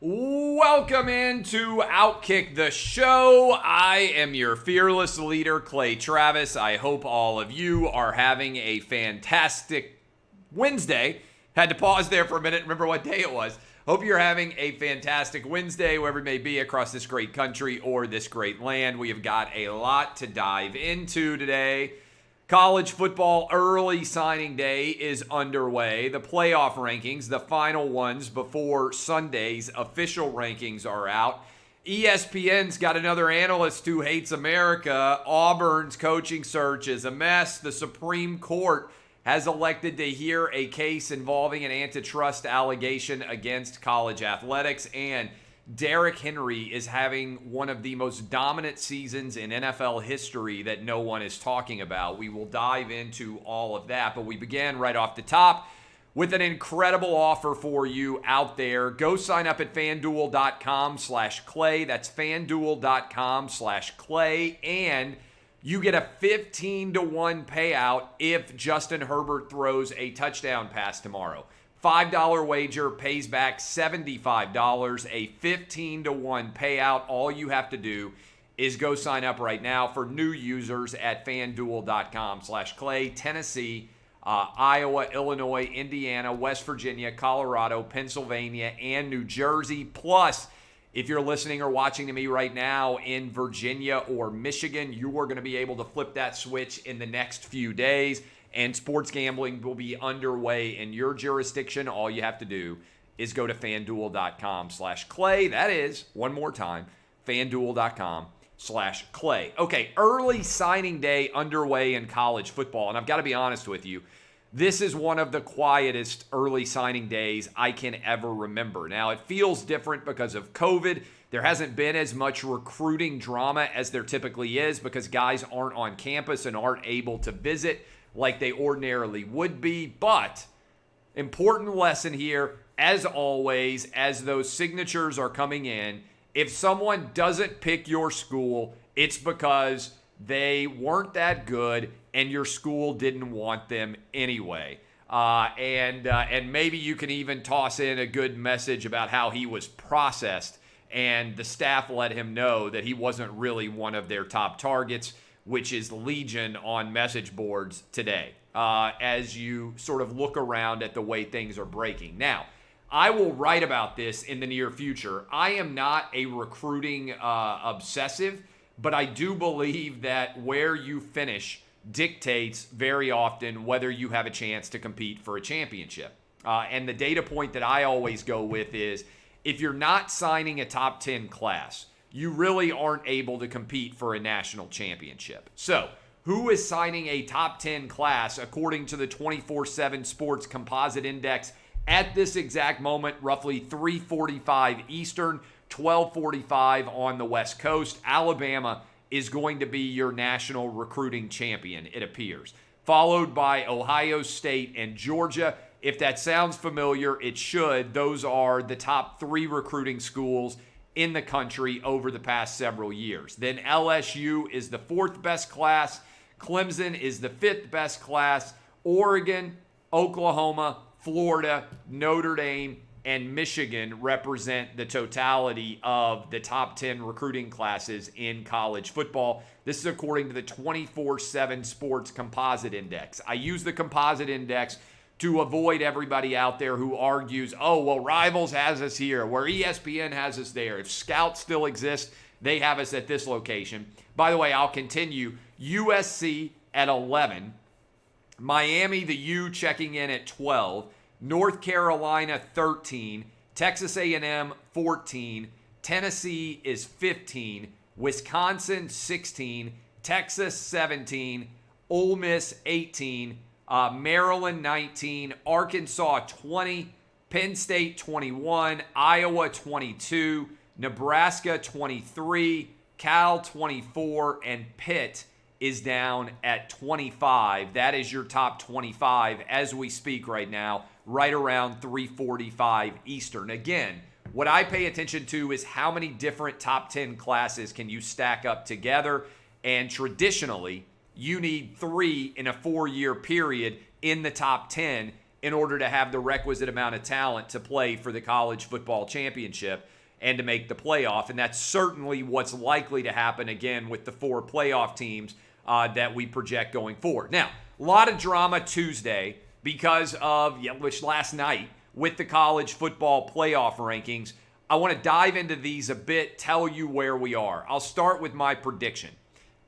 Welcome into OutKick the Show. I am your fearless leader, Clay Travis. I hope all of you are having a fantastic Wednesday. Had to pause there for a minute, remember what day it was. Hope you're having a fantastic Wednesday, wherever it may be across this great country or this great land. We have got a lot to dive into today. College football early signing day is underway. The playoff rankings, the final ones before Sunday's official rankings are out. ESPN's got another analyst who hates America. Auburn's coaching search is a mess. The Supreme Court has elected to hear a case involving an antitrust allegation against college athletics, and Derrick Henry is having one of the most dominant seasons in NFL history that no one is talking about. We will dive into all of that, but we began right off the top with an incredible offer for you out there. Go sign up at FanDuel.com/Clay. That's FanDuel.com/Clay, and you get a 15-1 payout if Justin Herbert throws a touchdown pass tomorrow. $5 wager pays back $75, a 15-1 payout. All you have to do is go sign up right now for new users at FanDuel.com/Clay. Tennessee, Iowa, Illinois, Indiana, West Virginia, Colorado, Pennsylvania, and New Jersey. Plus, if you're listening or watching to me right now in Virginia or Michigan, you are going to be able to flip that switch in the next few days. And sports gambling will be underway in your jurisdiction. All you have to do is go to FanDuel.com/Clay. That is, one more time, FanDuel.com/Clay. Okay, early signing day underway in college football. And I've got to be honest with you, this is one of the quietest early signing days I can ever remember. Now, it feels different because of COVID. There hasn't been as much recruiting drama as there typically is because guys aren't on campus and aren't able to visit like they ordinarily would be. But important lesson here, as always, as those signatures are coming in, if someone doesn't pick your school, it's because they weren't that good and your school didn't want them anyway. And maybe you can even toss in a good message about how he was processed and the staff let him know that he wasn't really one of their top targets, which is legion on message boards today, as you sort of look around at the way things are breaking. Now, I will write about this in the near future. I am not a recruiting obsessive, but I do believe that where you finish dictates very often whether you have a chance to compete for a championship. And the data point that I always go with is if you're not signing a top 10 class, you really aren't able to compete for a national championship. So, who is signing a top 10 class according to the 24/7 Sports Composite Index at this exact moment, roughly 3:45 Eastern, 12:45 on the West Coast? Alabama is going to be your national recruiting champion, it appears, followed by Ohio State and Georgia. If that sounds familiar, it should. Those are the top 3 recruiting schools in the country over the past several years. Then LSU is the 4th best class. Clemson is the 5th best class. Oregon, Oklahoma, Florida, Notre Dame, and Michigan represent the totality of the top 10 recruiting classes in college football. This is according to the 24/7 Sports Composite Index. I use the composite index to avoid everybody out there who argues, oh, well, Rivals has us here, where ESPN has us there. If Scout still exists, they have us at this location. By the way, I'll continue. USC at 11. Miami, the U, checking in at 12. North Carolina, 13. Texas A&M, 14. Tennessee is 15. Wisconsin, 16. Texas, 17. Ole Miss, 18. Maryland 19, Arkansas 20, Penn State 21, Iowa 22, Nebraska 23, Cal 24, and Pitt is down at 25. That is your top 25 as we speak right now, right around 3:45 Eastern. Again, what I pay attention to is how many different top 10 classes can you stack up together, and traditionally, you need 3 in a 4-year period in the top 10. in order to have the requisite amount of talent to play for the college football championship and to make the playoff. And that's certainly what's likely to happen again with the 4 playoff teams that we project going forward. Now, a lot of drama Tuesday because of, which last night with the college football playoff rankings. I want to dive into these a bit, tell you where we are. I'll start with my prediction.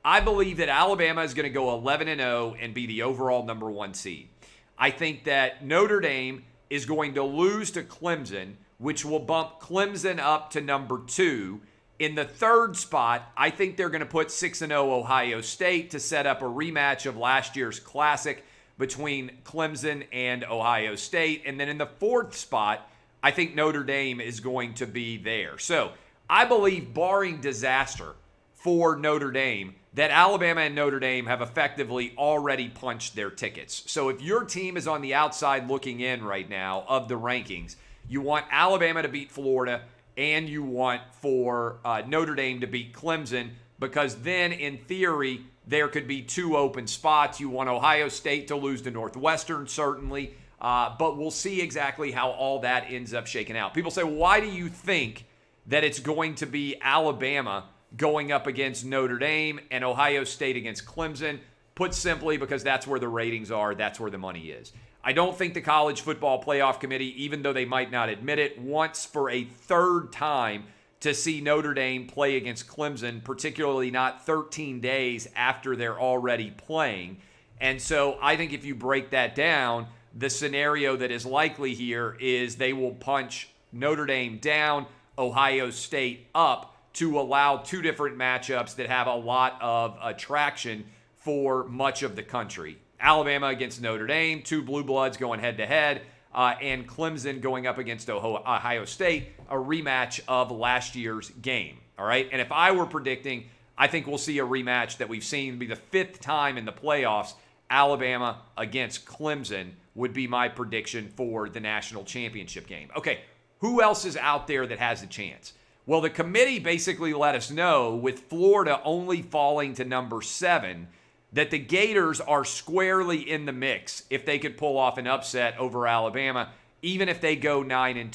I believe that Alabama is going to go 11-0 and be the overall number 1 seed. I think that Notre Dame is going to lose to Clemson, which will bump Clemson up to number 2. In the 3rd spot, I think they're going to put 6-0 Ohio State to set up a rematch of last year's classic between Clemson and Ohio State. And then in the 4th spot, I think Notre Dame is going to be there. So I believe, barring disaster for Notre Dame, that Alabama and Notre Dame have effectively already punched their tickets. So if your team is on the outside looking in right now of the rankings, you want Alabama to beat Florida and you want for Notre Dame to beat Clemson, because then in theory there could be 2 open spots. You want Ohio State to lose to Northwestern, certainly, but we'll see exactly how all that ends up shaking out. People say, why do you think that it's going to be Alabama going up against Notre Dame and Ohio State against Clemson? Put simply, because that's where the ratings are, that's where the money is. I don't think the College Football Playoff Committee, even though they might not admit it, wants for a 3rd time to see Notre Dame play against Clemson, particularly not 13 days after they're already playing. And so I think if you break that down, the scenario that is likely here is they will punch Notre Dame down, Ohio State up, to allow 2 different matchups that have a lot of attraction for much of the country. Alabama against Notre Dame, 2 blue bloods going head-to-head, and Clemson going up against Ohio State, a rematch of last year's game. All right, and if I were predicting, I think we'll see a rematch that we've seen be the 5th time in the playoffs. Alabama against Clemson would be my prediction for the national championship game. Okay, who else is out there that has a chance? Well, the committee basically let us know, with Florida only falling to number 7, that the Gators are squarely in the mix if they could pull off an upset over Alabama, even if they go 9-2,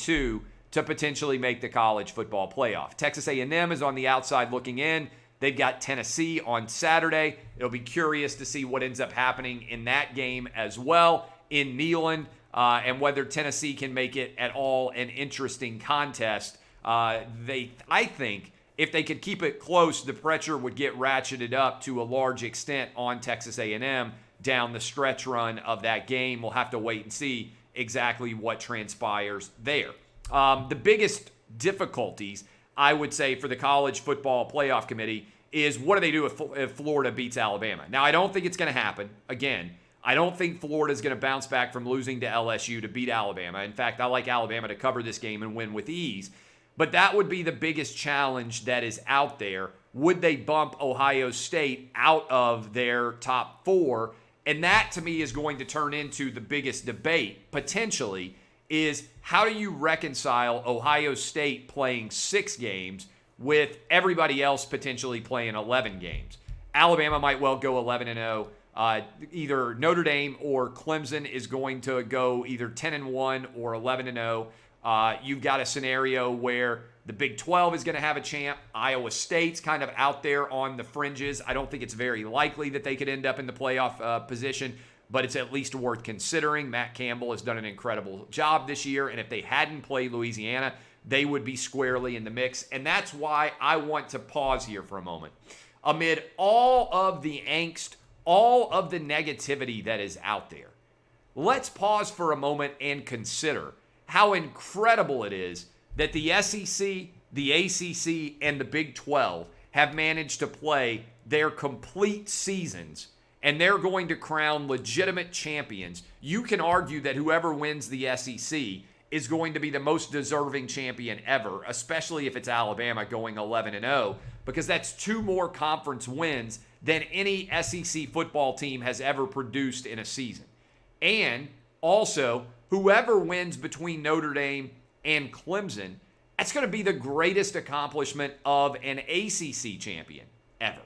to potentially make the college football playoff. Texas A&M is on the outside looking in. They've got Tennessee on Saturday. It'll be curious to see what ends up happening in that game as well in Neyland, and whether Tennessee can make it at all an interesting contest. I think if they could keep it close, the pressure would get ratcheted up to a large extent on Texas A&M down the stretch run of that game. We'll have to wait and see exactly what transpires there. The biggest difficulties, I would say, for the College Football Playoff Committee is, what do they do if Florida beats Alabama? Now, I don't think it's going to happen. Again, I don't think Florida is going to bounce back from losing to LSU to beat Alabama. In fact, I like Alabama to cover this game and win with ease. But that would be the biggest challenge that is out there. Would they bump Ohio State out of their top 4? And that, to me, is going to turn into the biggest debate, potentially, is how do you reconcile Ohio State playing 6 games with everybody else potentially playing 11 games? Alabama might well go 11-0. Either Notre Dame or Clemson is going to go either 10-1 or 11-0. You've got a scenario where the Big 12 is going to have a champ. Iowa State's kind of out there on the fringes. I don't think it's very likely that they could end up in the playoff position, but it's at least worth considering. Matt Campbell has done an incredible job this year, and if they hadn't played Louisiana, they would be squarely in the mix. And that's why I want to pause here for a moment. Amid all of the angst, all of the negativity that is out there, let's pause for a moment and consider how incredible it is that the SEC, the ACC, and the Big 12 have managed to play their complete seasons, and they're going to crown legitimate champions. You can argue that whoever wins the SEC is going to be the most deserving champion ever, especially if it's Alabama going 11-0, because that's 2 more conference wins than any SEC football team has ever produced in a season. And also, whoever wins between Notre Dame and Clemson, that's going to be the greatest accomplishment of an ACC champion ever.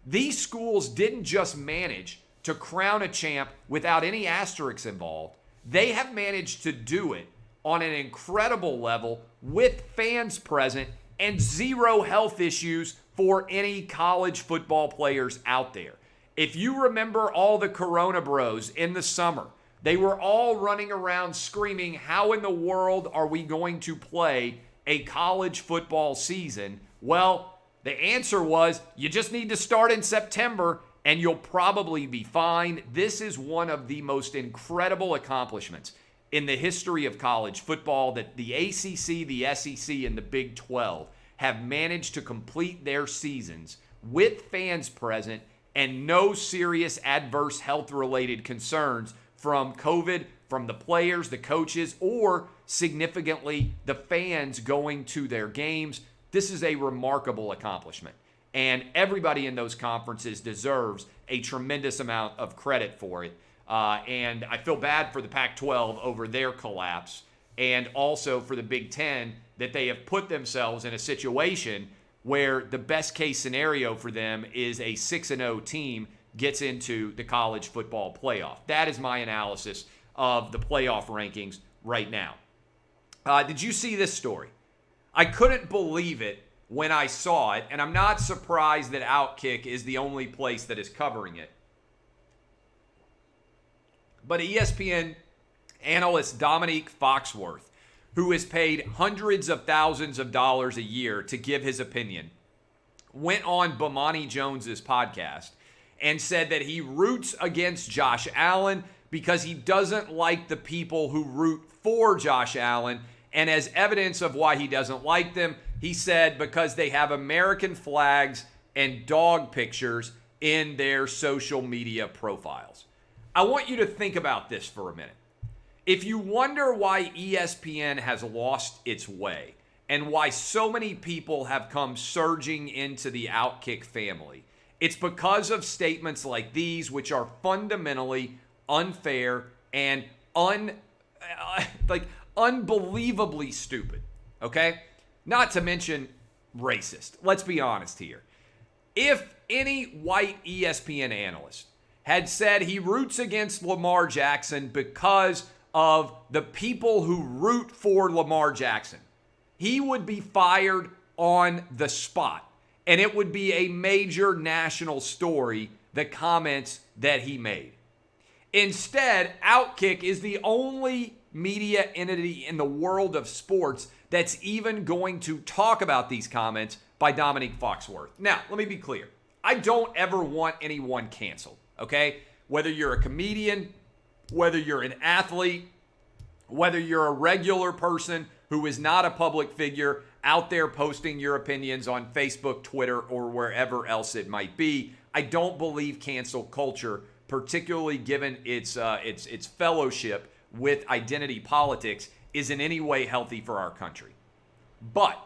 These schools didn't just manage to crown a champ without any asterisks involved. They have managed to do it on an incredible level with fans present and zero health issues for any college football players out there. If you remember all the Corona Bros in the summer, they were all running around screaming, how in the world are we going to play a college football season? Well, the answer was, you just need to start in September and you'll probably be fine. This is one of the most incredible accomplishments in the history of college football that the ACC, the SEC, and the Big 12 have managed to complete their seasons with fans present and no serious adverse health-related concerns from COVID, from the players, the coaches, or significantly the fans going to their games. This is a remarkable accomplishment, and everybody in those conferences deserves a tremendous amount of credit for it. And I feel bad for the Pac-12 over their collapse, and also for the Big Ten that they have put themselves in a situation where the best case scenario for them is a 6-0 team gets into the college football playoff. That is my analysis of the playoff rankings right now. Did you see this story? I couldn't believe it when I saw it, and I'm not surprised that OutKick is the only place that is covering it. But ESPN analyst Dominique Foxworth, who is paid hundreds of thousands of dollars a year to give his opinion, went on Bomani Jones's podcast and said that he roots against Josh Allen because he doesn't like the people who root for Josh Allen. And as evidence of why he doesn't like them, he said because they have American flags and dog pictures in their social media profiles. I want you to think about this for a minute. If you wonder why ESPN has lost its way and why so many people have come surging into the OutKick family, it's because of statements like these, which are fundamentally unfair and unbelievably stupid, okay? Not to mention racist. Let's be honest here. If any white ESPN analyst had said he roots against Lamar Jackson because of the people who root for Lamar Jackson, he would be fired on the spot. And it would be a major national story, the comments that he made. Instead, OutKick is the only media entity in the world of sports that's even going to talk about these comments by Dominique Foxworth. Now, let me be clear. I don't ever want anyone canceled, okay? Whether you're a comedian, whether you're an athlete, whether you're a regular person who is not a public figure out there posting your opinions on Facebook, Twitter, or wherever else it might be, I don't believe cancel culture, particularly given its fellowship with identity politics, is in any way healthy for our country. But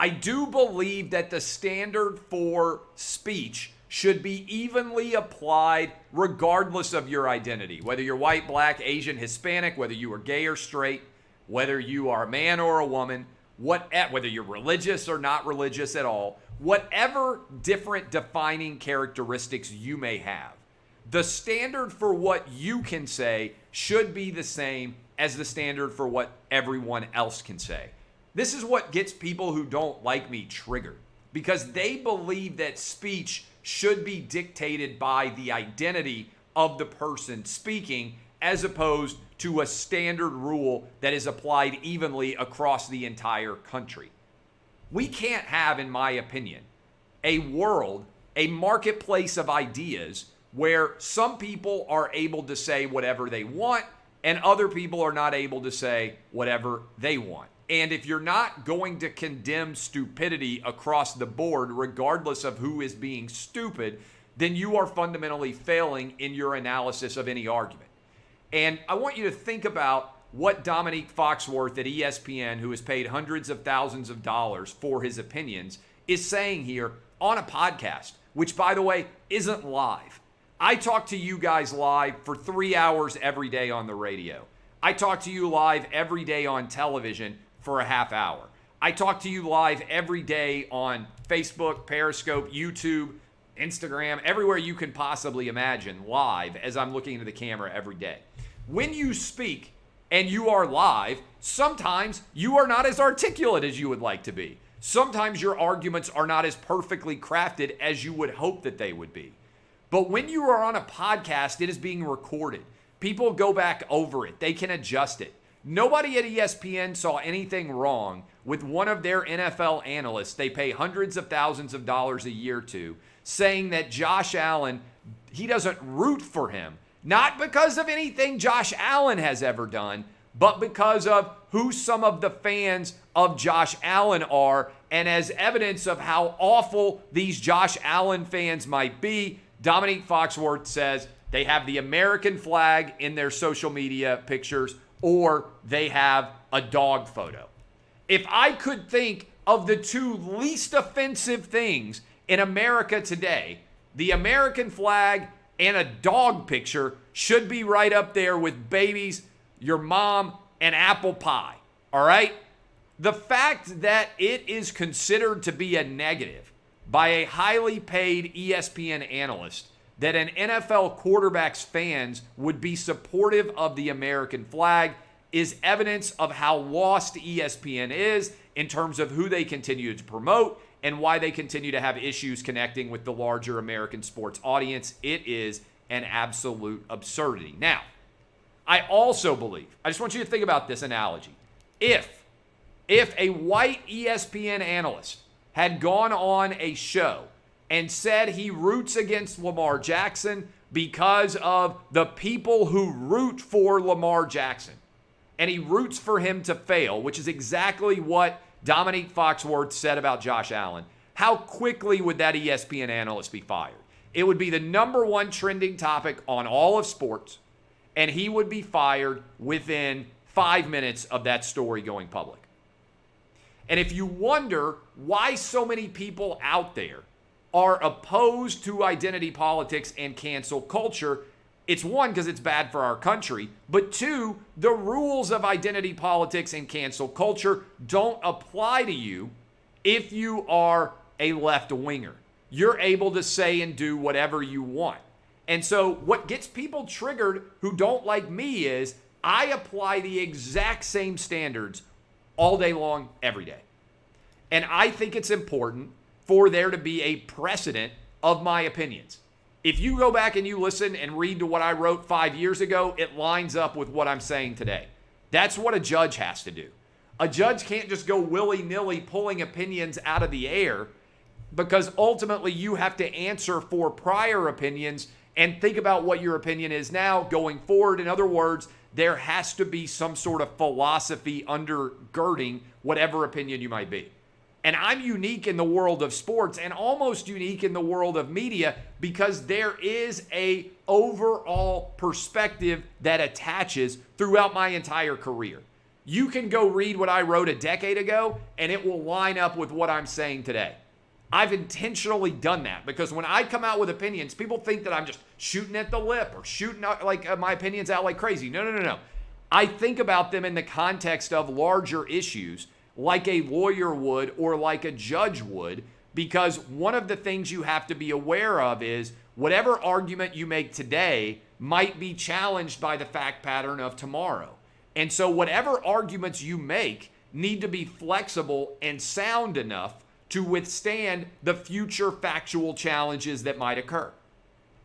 I do believe that the standard for speech should be evenly applied regardless of your identity, whether you're white, black, Asian, Hispanic, whether you are gay or straight, whether you are a man or a woman, whether you're religious or not religious at all, whatever different defining characteristics you may have. The standard for what you can say should be the same as the standard for what everyone else can say. This is what gets people who don't like me triggered, because they believe that speech should be dictated by the identity of the person speaking as opposed to a standard rule that is applied evenly across the entire country. We can't have, in my opinion, a marketplace of ideas where some people are able to say whatever they want and other people are not able to say whatever they want. And if you're not going to condemn stupidity across the board, regardless of who is being stupid, then you are fundamentally failing in your analysis of any argument. And I want you to think about what Dominique Foxworth at ESPN, who is paid hundreds of thousands of dollars for his opinions, is saying here on a podcast, which, by the way, isn't live. I talk to you guys live for 3 hours every day on the radio. I talk to you live every day on television for a half hour. I talk to you live every day on Facebook, Periscope, YouTube, Instagram, everywhere you can possibly imagine live as I'm looking into the camera every day. When you speak, and you are live, sometimes you are not as articulate as you would like to be. Sometimes your arguments are not as perfectly crafted as you would hope that they would be. But when you are on a podcast, it is being recorded. People go back over it. They can adjust it. Nobody at ESPN saw anything wrong with one of their NFL analysts they pay hundreds of thousands of dollars a year to, saying that Josh Allen, he doesn't root for him. Not because of anything Josh Allen has ever done, but because of who some of the fans of Josh Allen are. And as evidence of how awful these Josh Allen fans might be, Dominique Foxworth says they have the American flag in their social media pictures, or they have a dog photo. If I could think of the two least offensive things in America today, the American flag and a dog picture should be right up there with babies, your mom, and apple pie. All right? The fact that it is considered to be a negative by a highly paid ESPN analyst that an NFL quarterback's fans would be supportive of the American flag is evidence of how lost ESPN is in terms of who they continue to promote and why they continue to have issues connecting with the larger American sports audience. It is an absolute absurdity. Now, I also believe, I just want you to think about this analogy. If a white ESPN analyst had gone on a show and said he roots against Lamar Jackson because of the people who root for Lamar Jackson, and he roots for him to fail, which is exactly what Dominique Foxworth said about Josh Allen, how quickly would that ESPN analyst be fired? It would be the number one trending topic on all of sports, and he would be fired within 5 minutes of that story going public. And if you wonder why so many people out there are opposed to identity politics and cancel culture, it's one, because it's bad for our country, but two, the rules of identity politics and cancel culture don't apply to you if you are a left-winger. You're able to say and do whatever you want. And so what gets people triggered who don't like me is I apply the exact same standards all day long, every day. And I think it's important for there to be a precedent of my opinions. If you go back and you listen and read to what I wrote 5 years ago, it lines up with what I'm saying today. That's what a judge has to do. A judge can't just go willy-nilly pulling opinions out of the air, because ultimately you have to answer for prior opinions and think about what your opinion is now going forward. In other words, there has to be some sort of philosophy undergirding whatever opinion you might be. And I'm unique in the world of sports and almost unique in the world of media because there is a overall perspective that attaches throughout my entire career. You can go read what I wrote a decade ago and it will line up with what I'm saying today. I've intentionally done that because when I come out with opinions, people think that I'm just shooting at the lip or shooting out my opinions out like crazy. No. I think about them in the context of larger issues like a lawyer would or like a judge would, because one of the things you have to be aware of is whatever argument you make today might be challenged by the fact pattern of tomorrow. And so whatever arguments you make need to be flexible and sound enough to withstand the future factual challenges that might occur.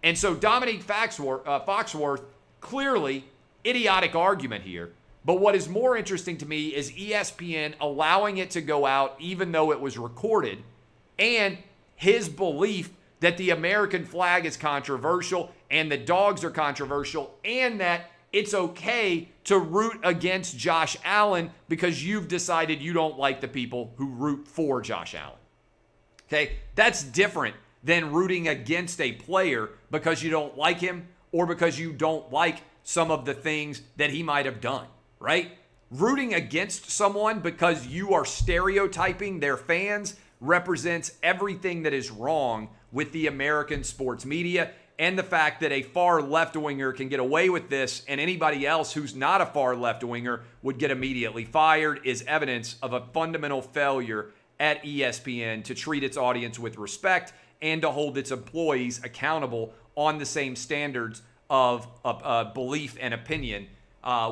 And so Dominique Foxworth, clearly idiotic argument here. But what is more interesting to me is ESPN allowing it to go out even though it was recorded, and his belief that the American flag is controversial and the dogs are controversial and that it's okay to root against Josh Allen because you've decided you don't like the people who root for Josh Allen. Okay, that's different than rooting against a player because you don't like him or because you don't like some of the things that he might have done. Right? Rooting against someone because you are stereotyping their fans represents everything that is wrong with the American sports media and the fact that a far left-winger can get away with this and anybody else who's not a far left-winger would get immediately fired is evidence of a fundamental failure at ESPN to treat its audience with respect and to hold its employees accountable on the same standards of belief and opinion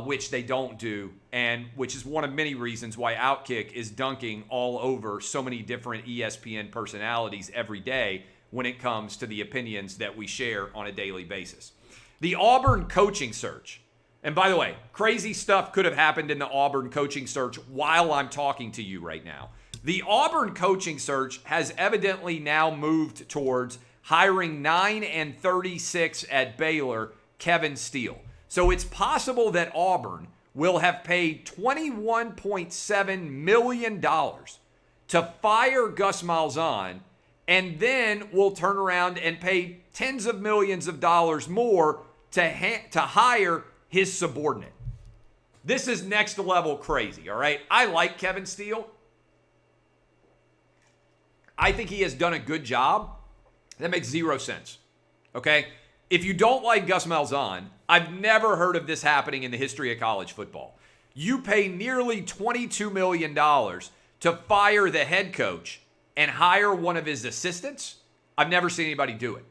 which they don't do, and which is one of many reasons why OutKick is dunking all over so many different ESPN personalities every day when it comes to the opinions that we share on a daily basis. The Auburn coaching search. And by the way, crazy stuff could have happened in the Auburn coaching search while I'm talking to you right now. The Auburn coaching search has evidently now moved towards hiring 9-36 at Baylor, Kevin Steele. So it's possible that Auburn will have paid $21.7 million to fire Gus Malzahn, and then will turn around and pay tens of millions of dollars more to hire his subordinate. This is next level crazy, all right? I like Kevin Steele. I think he has done a good job. That makes zero sense, okay? If you don't like Gus Malzahn, I've never heard of this happening in the history of college football. You pay nearly $22 million to fire the head coach and hire one of his assistants? I've never seen anybody do it.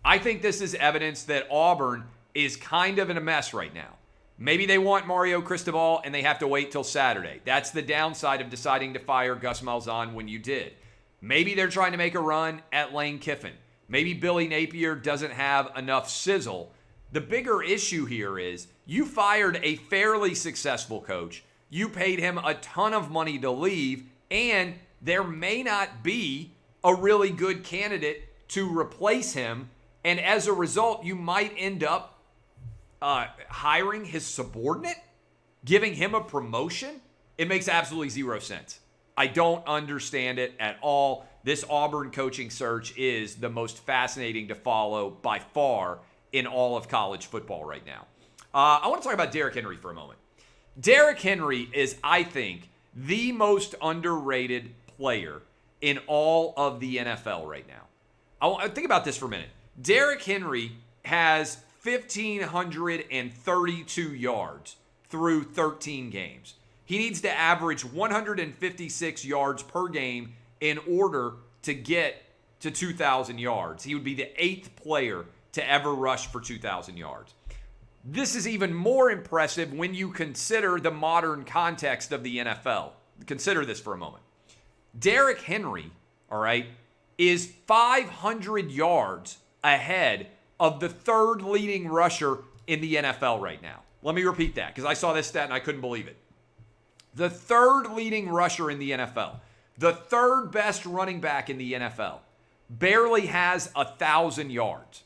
I think this is evidence that Auburn is kind of in a mess right now. Maybe they want Mario Cristobal and they have to wait till Saturday. That's the downside of deciding to fire Gus Malzahn when you did. Maybe they're trying to make a run at Lane Kiffin. Maybe Billy Napier doesn't have enough sizzle. The bigger issue here is you fired a fairly successful coach. You paid him a ton of money to leave, and there may not be a really good candidate to replace him. And as a result, you might end up hiring his subordinate, giving him a promotion. It makes absolutely zero sense. I don't understand it at all. This Auburn coaching search is the most fascinating to follow by far in all of college football right now. I want to talk about Derrick Henry for a moment. Derrick Henry is, I think, the most underrated player in all of the NFL right now. Think about this for a minute. Derrick Henry has 1,532 yards through 13 games. He needs to average 156 yards per game in order to get to 2,000 yards. He would be the 8th player to ever rush for 2,000 yards. This is even more impressive when you consider the modern context of the NFL. Consider this for a moment. Derrick Henry, all right, is 500 yards ahead of the third leading rusher in the NFL right now. Let me repeat that because I saw this stat and I couldn't believe it. The third leading rusher in the NFL, the third best running back in the NFL, barely has 1,000 yards.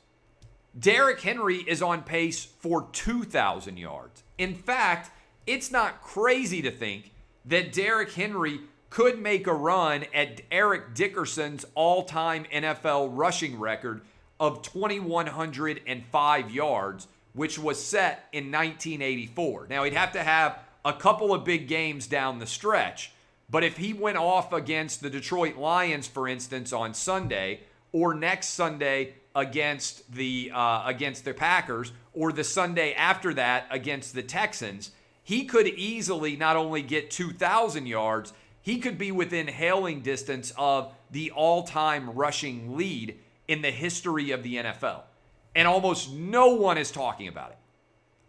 Derrick Henry is on pace for 2,000 yards. In fact, it's not crazy to think that Derrick Henry could make a run at Eric Dickerson's all-time NFL rushing record of 2,105 yards, which was set in 1984. Now, he'd have to have a couple of big games down the stretch, but if he went off against the Detroit Lions, for instance, on Sunday, or next Sunday against the Packers, or the Sunday after that against the Texans, he could easily not only get 2,000 yards, he could be within hailing distance of the all-time rushing lead in the history of the NFL. And almost no one is talking about it.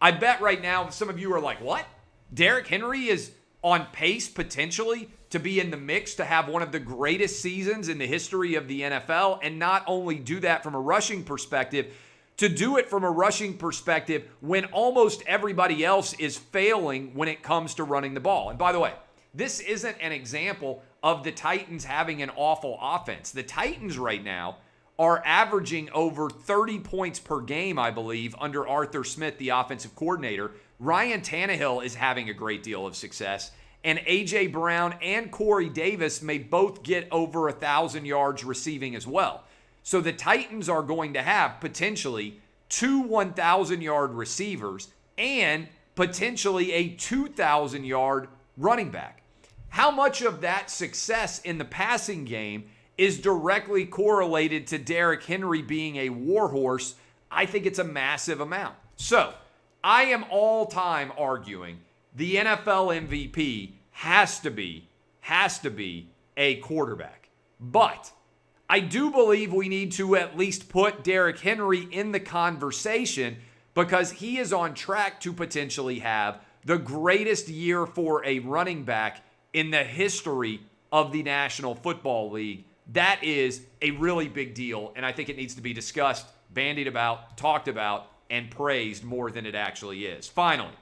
I bet right now some of you are like, what? Derrick Henry is on pace potentially to be in the mix to have one of the greatest seasons in the history of the NFL, and not only do that from a rushing perspective, to do it from a rushing perspective when almost everybody else is failing when it comes to running the ball. And by the way, this isn't an example of the Titans having an awful offense. The Titans right now are averaging over 30 points per game, I believe, under Arthur Smith, the offensive coordinator. Ryan Tannehill is having a great deal of success. And A.J. Brown and Corey Davis may both get over 1,000 yards receiving as well. So the Titans are going to have potentially two 1,000-yard receivers and potentially a 2,000-yard running back. How much of that success in the passing game is directly correlated to Derrick Henry being a warhorse? I think it's a massive amount. So I am all time arguing the NFL MVP has to be a quarterback. But I do believe we need to at least put Derrick Henry in the conversation because he is on track to potentially have the greatest year for a running back in the history of the National Football League. That is a really big deal, and I think it needs to be discussed, bandied about, talked about, and praised more than it actually is. Finally,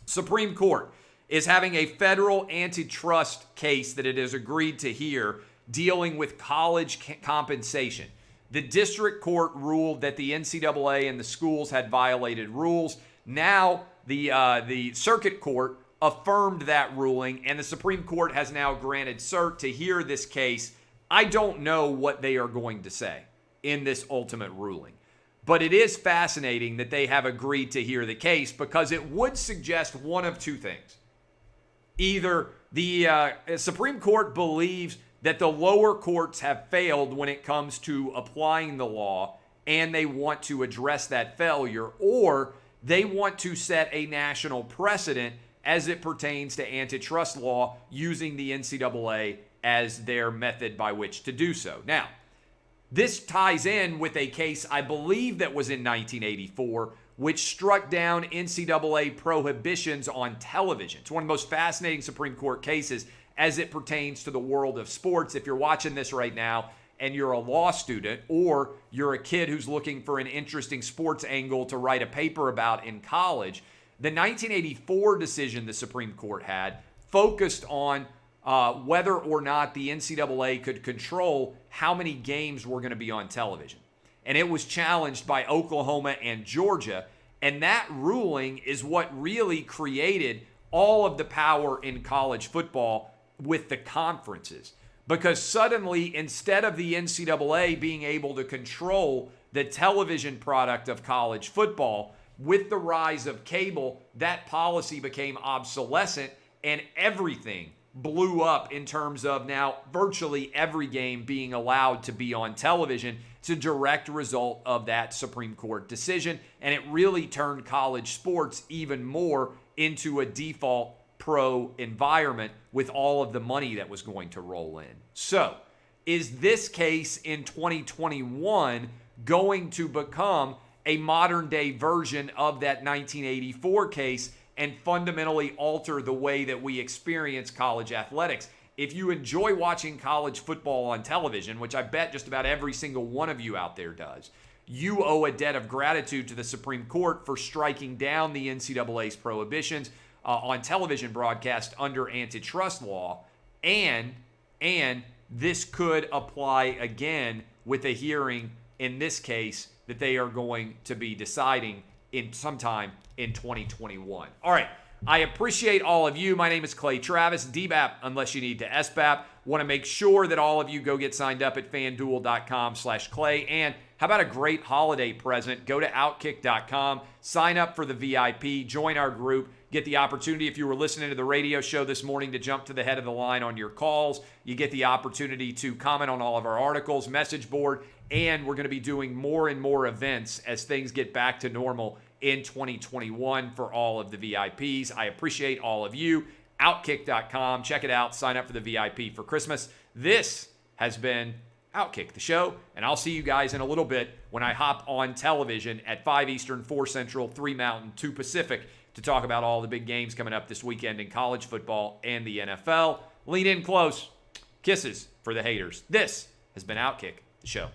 Supreme Court is having a federal antitrust case that it has agreed to hear dealing with college compensation. The district court ruled that the NCAA and the schools had violated rules. Now, the circuit court affirmed that ruling, and the Supreme Court has now granted cert to hear this case. I don't know what they are going to say in this ultimate ruling, but it is fascinating that they have agreed to hear the case, because it would suggest one of two things. Either the Supreme Court believes that the lower courts have failed when it comes to applying the law, and they want to address that failure, or they want to set a national precedent as it pertains to antitrust law, using the NCAA as their method by which to do so. Now, this ties in with a case I believe that was in 1984, which struck down NCAA prohibitions on television. It's one of the most fascinating Supreme Court cases as it pertains to the world of sports. If you're watching this right now and you're a law student, or you're a kid who's looking for an interesting sports angle to write a paper about in college, the 1984 decision the Supreme Court had focused on whether or not the NCAA could control how many games were going to be on television. And it was challenged by Oklahoma and Georgia. And that ruling is what really created all of the power in college football with the conferences. Because suddenly, instead of the NCAA being able to control the television product of college football, with the rise of cable, that policy became obsolescent, and everything blew up in terms of now virtually every game being allowed to be on television. It's a direct result of that Supreme Court decision, and it really turned college sports even more into a default pro environment with all of the money that was going to roll in. So, is this case in 2021 going to become a modern day version of that 1984 case and fundamentally alter the way that we experience college athletics? If you enjoy watching college football on television, which I bet just about every single one of you out there does, you owe a debt of gratitude to the Supreme Court for striking down the NCAA's prohibitions on television broadcast under antitrust law. And this could apply again with a hearing in this case that they are going to be deciding in sometime in 2021. All right. I appreciate all of you. My name is Clay Travis, DBAP, unless you need to SBAP. Want to make sure that all of you go get signed up at FanDuel.com/Clay. And how about a great holiday present? Go to OutKick.com, sign up for the VIP, join our group, get the opportunity, if you were listening to the radio show this morning, to jump to the head of the line on your calls. You get the opportunity to comment on all of our articles, message board, and we're going to be doing more and more events as things get back to normal in 2021 for all of the VIPs. I appreciate all of you. OutKick.com. Check it out. Sign up for the VIP for Christmas. This has been OutKick the Show, and I'll see you guys in a little bit when I hop on television at 5 Eastern, 4 Central, 3 Mountain, 2 Pacific to talk about all the big games coming up this weekend in college football and the NFL. Lean in close. Kisses for the haters. This has been OutKick the Show.